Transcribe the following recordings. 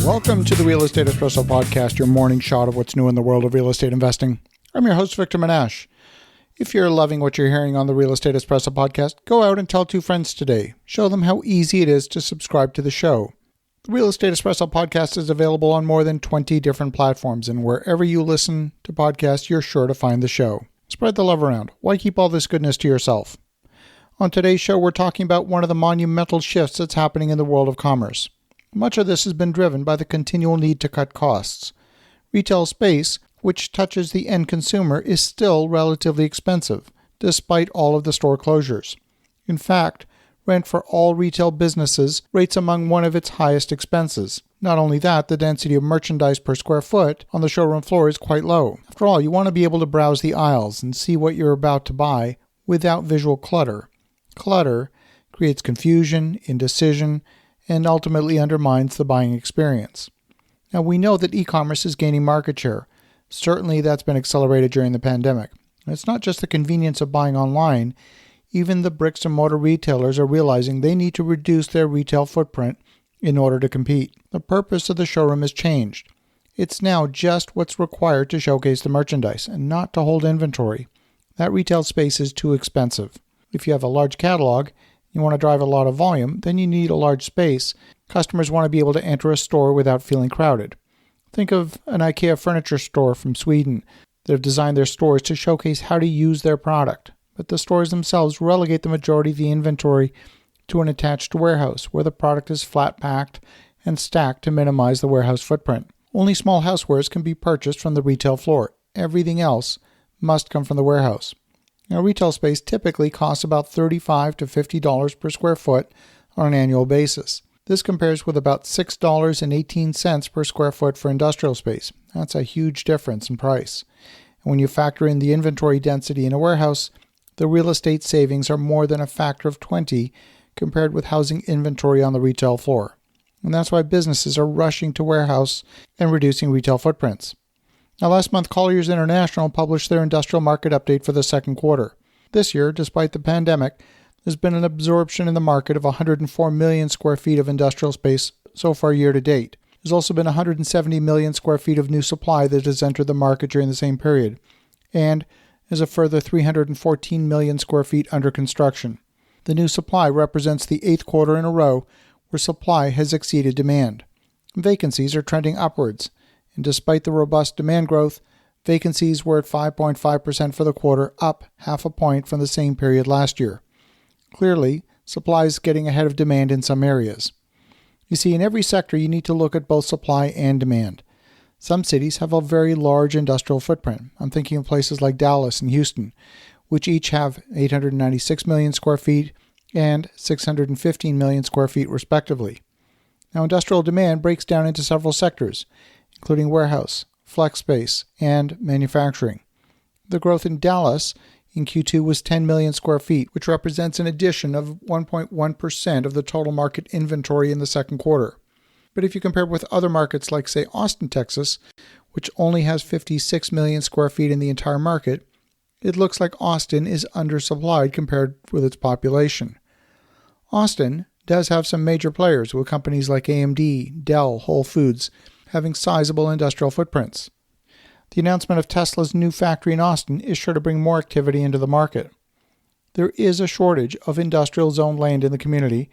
Welcome to the Real Estate Espresso Podcast, your morning shot of what's new in the world of real estate investing. I'm your host, Victor Menashe. If you're loving what you're hearing on the Real Estate Espresso Podcast, go out and tell 2 friends today. Show them how easy it is to subscribe to the show. The Real Estate Espresso Podcast is available on more than 20 different platforms, and wherever you listen to podcasts, you're sure to find the show. Spread the love around. Why keep all this goodness to yourself? On today's show, we're talking about one of the monumental shifts that's happening in the world of commerce. Much of this has been driven by the continual need to cut costs. Retail space, which touches the end consumer, is still relatively expensive, despite all of the store closures. In fact, rent for all retail businesses rates among one of its highest expenses. Not only that, the density of merchandise per square foot on the showroom floor is quite low. After all, you want to be able to browse the aisles and see what you're about to buy without visual clutter. Clutter creates confusion, indecision, and ultimately undermines the buying experience. Now, we know that e-commerce is gaining market share. Certainly that's been accelerated during the pandemic. And it's not just the convenience of buying online. Even the bricks and mortar retailers are realizing they need to reduce their retail footprint in order to compete. The purpose of the showroom has changed. It's now just what's required to showcase the merchandise and not to hold inventory. That retail space is too expensive. If you have a large catalog, you want to drive a lot of volume, then you need a large space. Customers want to be able to enter a store without feeling crowded. Think of an Ikea furniture store from Sweden that have designed their stores to showcase how to use their product. But the stores themselves relegate the majority of the inventory to an attached warehouse where the product is flat packed and stacked to minimize the warehouse footprint. Only small housewares can be purchased from the retail floor. Everything else must come from the warehouse. Now, retail space typically costs about $35 to $50 per square foot on an annual basis. This compares with about $6.18 per square foot for industrial space. That's a huge difference in price. And when you factor in the inventory density in a warehouse, the real estate savings are more than a factor of 20 compared with housing inventory on the retail floor. And that's why businesses are rushing to warehouse and reducing retail footprints. Now, last month, Colliers International published their industrial market update for the second quarter. This year, despite the pandemic, there's been an absorption in the market of 104 million square feet of industrial space so far year to date. There's also been 170 million square feet of new supply that has entered the market during the same period, and there's a further 314 million square feet under construction. The new supply represents the 8th quarter in a row where supply has exceeded demand. Vacancies are trending upwards. And despite the robust demand growth, vacancies were at 5.5% for the quarter, up half a point from the same period last year. Clearly, supply is getting ahead of demand in some areas. You see, in every sector, you need to look at both supply and demand. Some cities have a very large industrial footprint. I'm thinking of places like Dallas and Houston, which each have 896 million square feet and 615 million square feet respectively. Now, industrial demand breaks down into several sectors, including warehouse, flex space, and manufacturing. The growth in Dallas in Q2 was 10 million square feet, which represents an addition of 1.1% of the total market inventory in the second quarter. But if you compare with other markets like, say, Austin, Texas, which only has 56 million square feet in the entire market, it looks like Austin is undersupplied compared with its population. Austin does have some major players with companies like AMD, Dell, Whole Foods, having sizable industrial footprints. The announcement of Tesla's new factory in Austin is sure to bring more activity into the market. There is a shortage of industrial zone land in the community,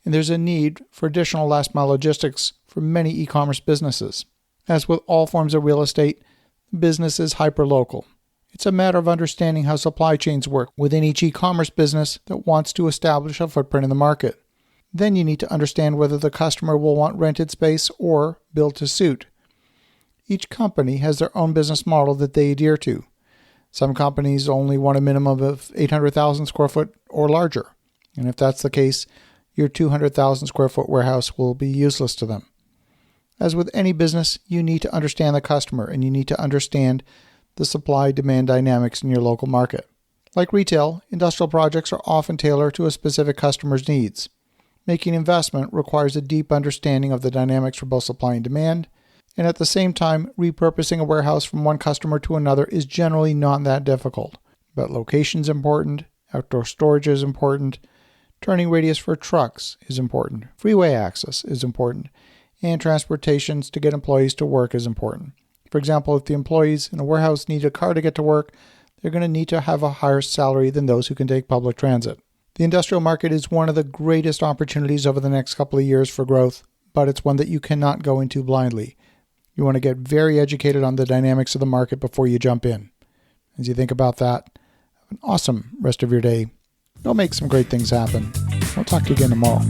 and there's a need for additional last-mile logistics for many e-commerce businesses. As with all forms of real estate, business is hyper-local. It's a matter of understanding how supply chains work within each e-commerce business that wants to establish a footprint in the market. Then you need to understand whether the customer will want rented space or build to suit. Each company has their own business model that they adhere to. Some companies only want a minimum of 800,000 square foot or larger. And if that's the case, your 200,000 square foot warehouse will be useless to them. As with any business, you need to understand the customer and you need to understand the supply-demand dynamics in your local market. Like retail, industrial projects are often tailored to a specific customer's needs. Making investment requires a deep understanding of the dynamics for both supply and demand, and at the same time, repurposing a warehouse from one customer to another is generally not that difficult. But location is important, outdoor storage is important, turning radius for trucks is important, freeway access is important, and transportations to get employees to work is important. For example, if the employees in a warehouse need a car to get to work, they're going to need to have a higher salary than those who can take public transit. The industrial market is one of the greatest opportunities over the next couple of years for growth, but it's one that you cannot go into blindly. You want to get very educated on the dynamics of the market before you jump in. As you think about that, have an awesome rest of your day. Go make some great things happen. I'll talk to you again tomorrow.